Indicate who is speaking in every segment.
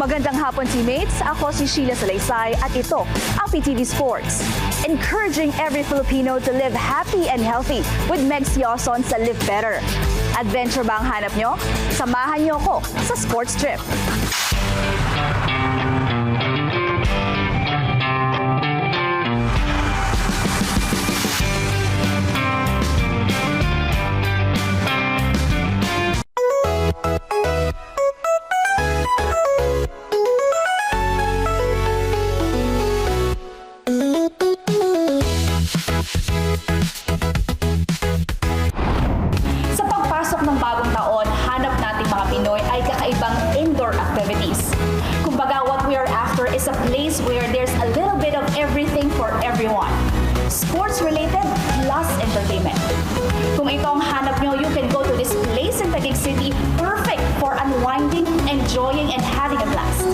Speaker 1: Magandang hapon, teammates. Ako si Sheila Salaysay at ito ang PTV Sports. Encouraging every Filipino to live happy and healthy with Meg Sioson sa Live Better. Adventure ba ang hanap nyo? Samahan nyo ako sa Sports Trip. Sa pagpasok ng bagong taon, hanap nating mga Pinoy ay kakaibang indoor activities. Kumbaga, what we are after is a place where there's a little bit of everything for everyone. Sports-related plus entertainment. Kung ito ang hanap nyo, you can go to this place in Taguig City, perfect for unwinding, enjoying, and having a blast.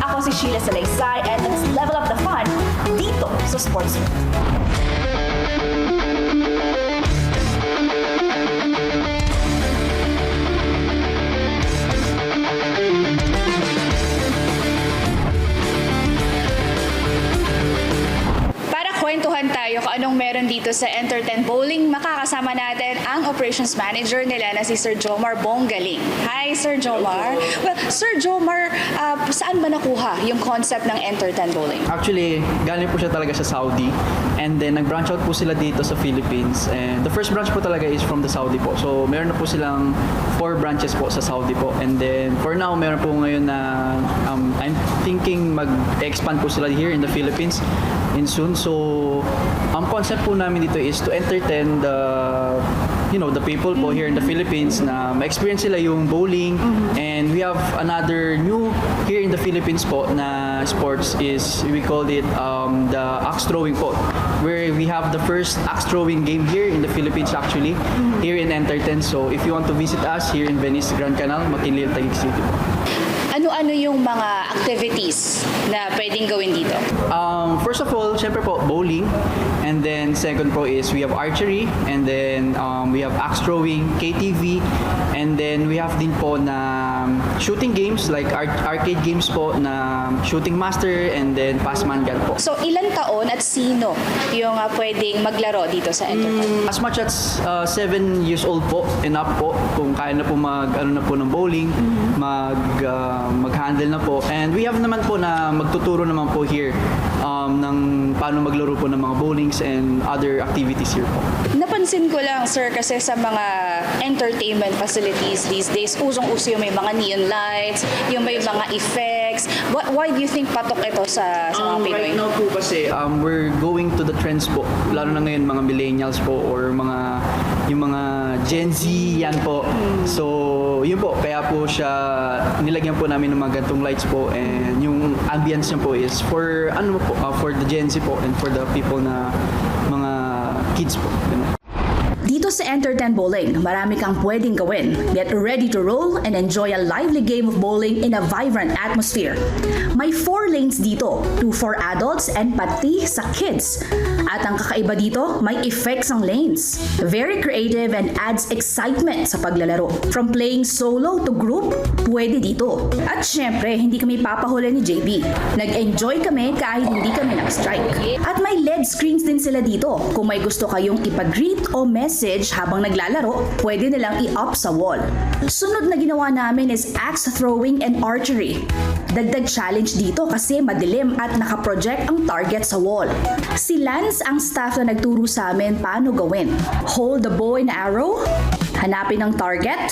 Speaker 1: Ako si Sheila Salaysay and let's level up the fun dito sa Sports Trip. Kwentuhan tayo kung anong meron dito sa Entertain Bowling. Makakasama natin ang operations manager nila na si Sir Jomar Bonggaling. Hi, Sir Jomar. Well, Sir Jomar, saan ba nakuha yung concept ng Entertain Bowling?
Speaker 2: Actually, galing po siya talaga sa Saudi. And then, nag-branch out po sila dito sa Philippines. And the first branch po talaga is from the Saudi po. So, meron na po silang 4 branches po sa Saudi po. And then, for now, meron po ngayon na I'm thinking mag-expand po sila here in the Philippines in soon. So, ang concept po namin dito is to entertain the people po here in the Philippines na ma-experience sila yung bowling. And we have another new here in the Philippines po na sports is we call it the axe throwing po, where we have the first axe throwing game here in the Philippines actually, here in Entertain. So if you want to visit us here in Venice Grand Canal, Makinlil, Taguig City po.
Speaker 1: Ano-ano yung mga activities na pwedeng gawin dito?
Speaker 2: First of all, syempre po, bowling. And then second po is we have archery. And then we have axe throwing, KTV. And then we have din po na shooting games like arcade games po na shooting master and then passman gun po.
Speaker 1: So, ilan taon at sino yung pwedeng maglaro dito sa Entertain?
Speaker 2: As much as 7 years old po, enough po, kung kaya na po mag-ano na po ng bowling, mag-handle na po. And we have naman po na magtuturo naman po here ng paano maglaro po ng mga bowlings and other activities here po.
Speaker 1: Napansin ko lang, sir, kasi sa mga entertainment facilities these days, usong-uso yung may mga neon lights, yung may mga effects. Why do you think patok ito sa mga Pinoy?
Speaker 2: Right now po kasi we're going to the trends po. Lalo na ngayon mga millennials po or yung mga Gen Z yan po. So, yun po. Kaya po siya nilagyan po namin ng mga gantong lights po and yung ambience niya po is for for the Gen Z po and for the people na mga kids po. Ganun.
Speaker 1: Dito sa Entertain Bowling, marami kang pwedeng gawin. Get ready to roll and enjoy a lively game of bowling in a vibrant atmosphere. May 4 lanes dito, 2 for adults and pati sa kids. At ang kakaiba dito, may effects ang lanes. Very creative and adds excitement sa paglalaro. From playing solo to group, pwede dito. At syempre, hindi kami papahuli ni JB. Nag-enjoy kami kahit hindi kami nag-strike. At may LED screens din sila dito. Kung may gusto kayong ipag-greet o message habang naglalaro, pwede nilang i-up sa wall. Sunod na ginawa namin is axe throwing and archery. Dagdag challenge dito kasi madilim at nakaproject ang target sa wall. Si Lance ang staff na nagturo sa amin paano gawin. Hold the bow and arrow, hanapin ang target,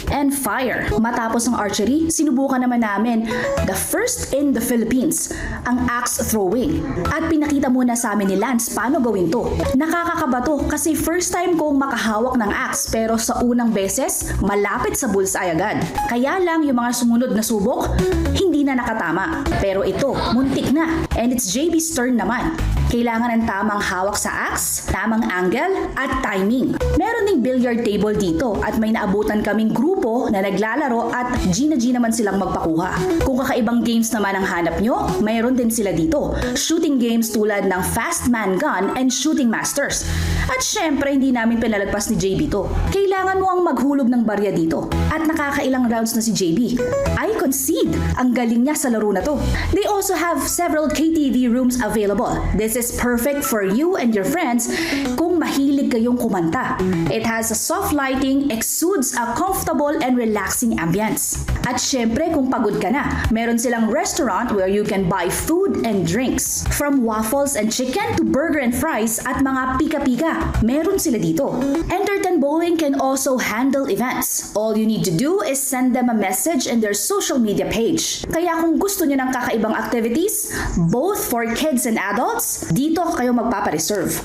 Speaker 1: and fire. Matapos ang archery, sinubukan naman namin the first in the Philippines, ang axe throwing. At pinakita muna sa amin ni Lance paano gawin to. Nakakakaba to kasi first time kong makahawak ng axe pero sa unang beses, malapit sa bullseye agad. Kaya lang yung mga sumunod na subok, hindi na nakatama. Pero ito, muntik na. And it's JB's turn naman. Kailangan ng tamang hawak sa axe, tamang angle, at timing. Meron ding billiard table dito at may naabutan kaming grupo na naglalaro at G naman silang magpakuha. Kung kakaibang games naman ang hanap nyo, mayroon din sila dito. Shooting games tulad ng Fast Man Gun and Shooting Masters. At syempre, hindi namin pinalagpas ni JB to. Kailangan mo ang maghulog ng barya dito. At nakakailang rounds na si JB. I concede, ang galing niya sa laro na to. They also have several KTV rooms available. This is perfect for you and your friends kung mahilig kayong kumanta. It has a soft lighting, exudes a comfortable and relaxing ambience. At syempre kung pagod ka na, meron silang restaurant where you can buy food and drinks. From waffles and chicken to burger and fries at mga pika-pika, meron sila dito. Entertain Bowling can also handle events. All you need to do is send them a message in their social media page. Kaya kung gusto nyo ng kakaibang activities, both for kids and adults, dito kayo magpapareserve.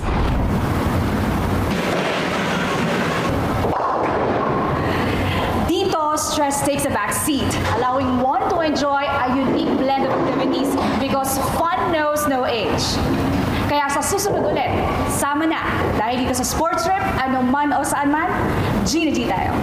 Speaker 1: Dito, stress takes a back seat, allowing one to enjoy a unique blend of activities because fun knows no age. Kaya sa susunod ulit, sama na. Dahil dito sa Sports Trip, ano man o saan man, G na G tayo.